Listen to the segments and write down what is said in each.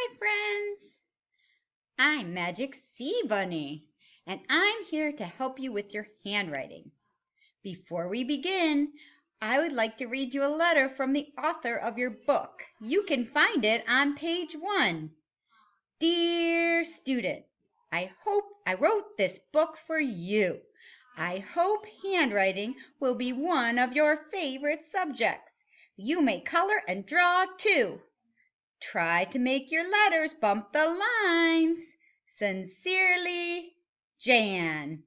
Hi friends! I'm Magic Sea Bunny, and I'm here to help you with your handwriting. Before we begin, I would like to read you a letter from the author of your book. You can find it on page 1. Dear student, I wrote this book for you. I hope handwriting will be one of your favorite subjects. You may color and draw too. Try to make your letters bump the lines. Sincerely, Jan.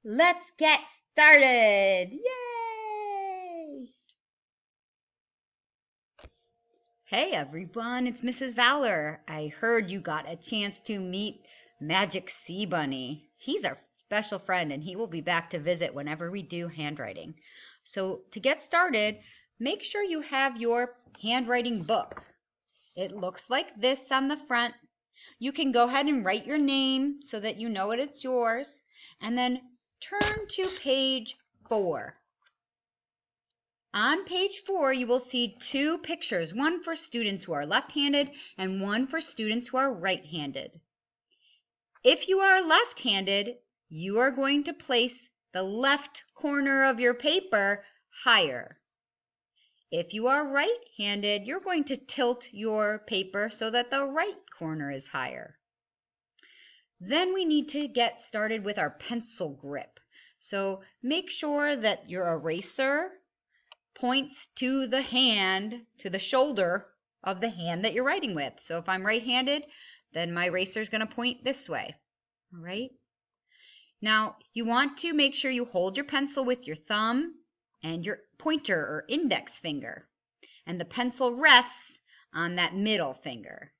Let's get started. Yay! Hey everyone, it's Mrs. Fowler. I heard you got a chance to meet Magic Sea Bunny. He's our special friend and he will be back to visit whenever we do handwriting. So to get started, make sure you have your handwriting book. It looks like this on the front. You can go ahead and write your name so that you know it's yours. And then turn to page 4. On page 4, you will see 2 pictures, one for students who are left-handed and one for students who are right-handed. If you are left-handed, you are going to place the left corner of your paper higher. If you are right-handed, you're going to tilt your paper so that the right corner is higher. Then we need to get started with our pencil grip. So make sure that your eraser points to the hand, to the shoulder of the hand that you're writing with. So if I'm right-handed, then my eraser is going to point this way. All right? Now, you want to make sure you hold your pencil with your thumb and your pointer or index finger. And the pencil rests on that middle finger.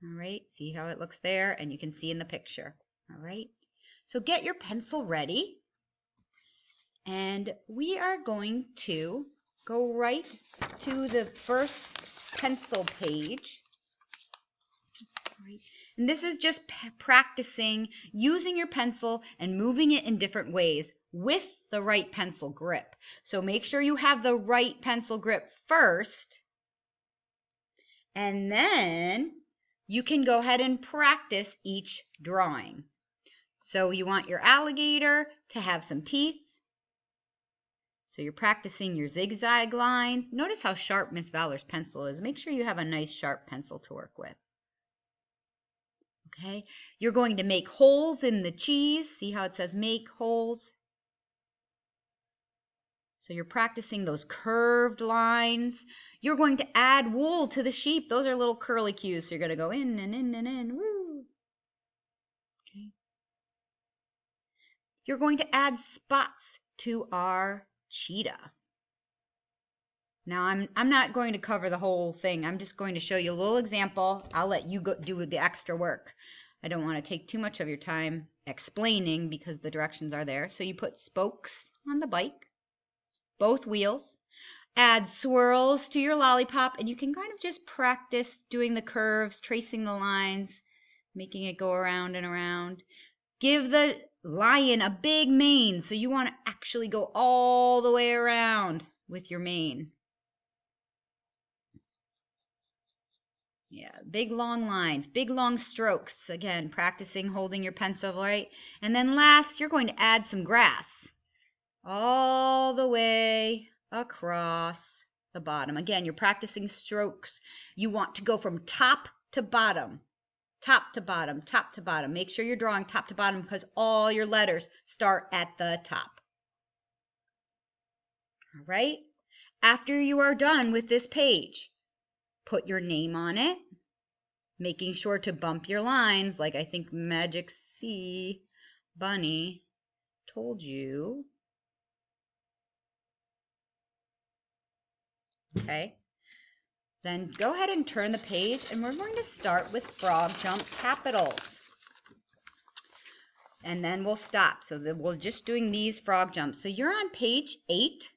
All right, see how it looks there? And you can see in the picture. All right, so get your pencil ready. And we are going to go right to the first pencil page. And this is just practicing using your pencil and moving it in different ways with the right pencil grip. So make sure you have the right pencil grip first, and then you can go ahead and practice each drawing. So you want your alligator to have some teeth. So you're practicing your zigzag lines. Notice how sharp Miss Fowler's pencil is. Make sure you have a nice sharp pencil to work with. Okay, you're going to make holes in the cheese. See how it says make holes? So you're practicing those curved lines. You're going to add wool to the sheep. Those are little curly cues. So you're going to go in and in and in. Woo! Okay. You're going to add spots to our cheetah. Now I'm not going to cover the whole thing. I'm just going to show you a little example. I'll let you go do the extra work. I don't want to take too much of your time explaining because the directions are there. So you put spokes on the bike, both wheels. Add swirls to your lollipop, and you can kind of just practice doing the curves, tracing the lines, making it go around and around. Give the lion a big mane, so you want to actually go all the way around with your mane. Yeah, big long lines, big long strokes. Again, practicing holding your pencil right. And then last, you're going to add some grass all the way across the bottom. Again, you're practicing strokes. You want to go from top to bottom, top to bottom, top to bottom. Make sure you're drawing top to bottom because all your letters start at the top. All right? After you are done with this page, put your name on it, making sure to bump your lines like I think Magic Sea Bunny told you. Okay. Then go ahead and turn the page, and we're going to start with frog jump capitals. And then we'll stop. So we're just doing these frog jumps. So you're on page 8,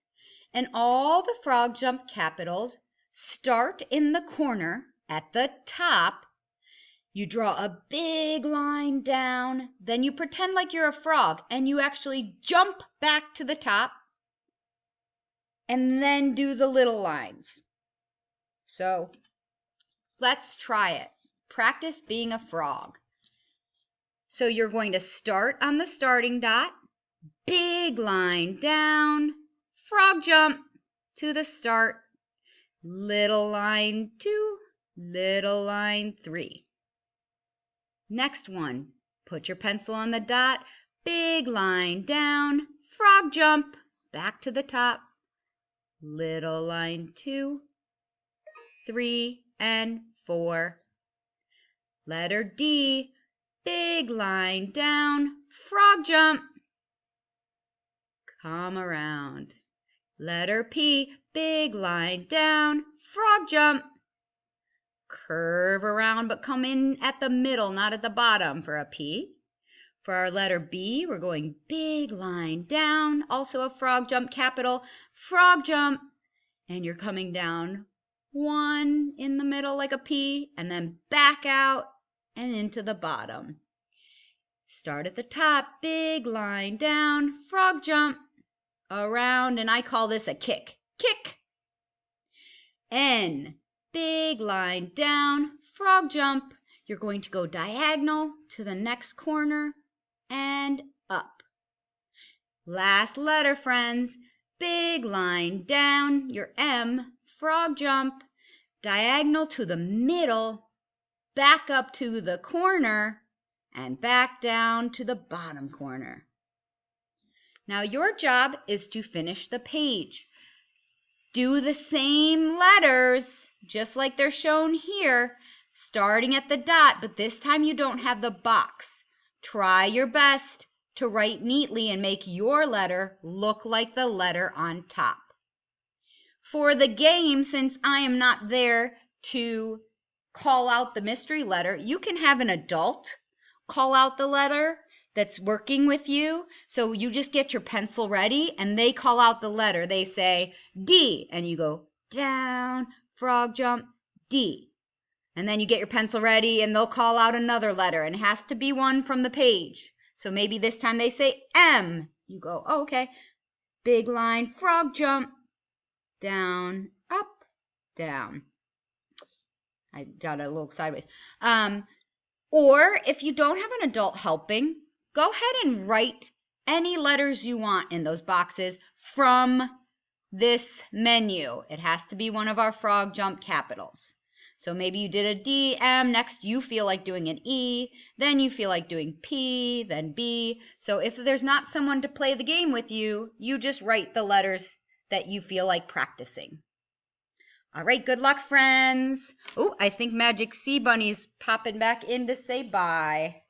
and all the frog jump capitals start in the corner at the top. You draw a big line down, then you pretend like you're a frog, and you actually jump back to the top, and then do the little lines. So Let's try it. Practice being a frog. So you're going to start on the starting dot, big line down, frog jump to the start, little line 2, little line 3. Next one, put your pencil on the dot, big line down, frog jump, back to the top, little line 2, 3, and 4. Letter D, big line down, frog jump, come around. Letter P, big line down, frog jump, curve around but come in at the middle, not at the bottom for a P. For our letter B, we're going big line down, also a frog jump, capital, frog jump, and you're coming down 1 in the middle like a P, and then back out and into the bottom. Start at the top, big line down, frog jump, around, and I call this a kick. Kick. N, big line down, frog jump. You're going to go diagonal to the next corner and up. Last letter, friends. Big line down, your M, frog jump, diagonal to the middle, back up to the corner, and back down to the bottom corner. Now your job is to finish the page. Do the same letters, just like they're shown here, starting at the dot, but this time you don't have the box. Try your best to write neatly and make your letter look like the letter on top. For the game, since I am not there to call out the mystery letter, you can have an adult call out the letter that's working with you. So you just get your pencil ready and they call out the letter. They say D and you go down, frog jump, D. And then you get your pencil ready and they'll call out another letter and it has to be one from the page. So maybe this time they say M. You go, oh, okay, big line, frog jump, down, up, down. I got a little sideways. Or if you don't have an adult helping, go ahead and write any letters you want in those boxes from this menu. It has to be one of our frog jump capitals. So maybe you did a D, M, next you feel like doing an E, then you feel like doing P, then B. So if there's not someone to play the game with you, you just write the letters that you feel like practicing. All right, good luck, friends. Oh, I think Magic Sea Bunny's popping back in to say bye.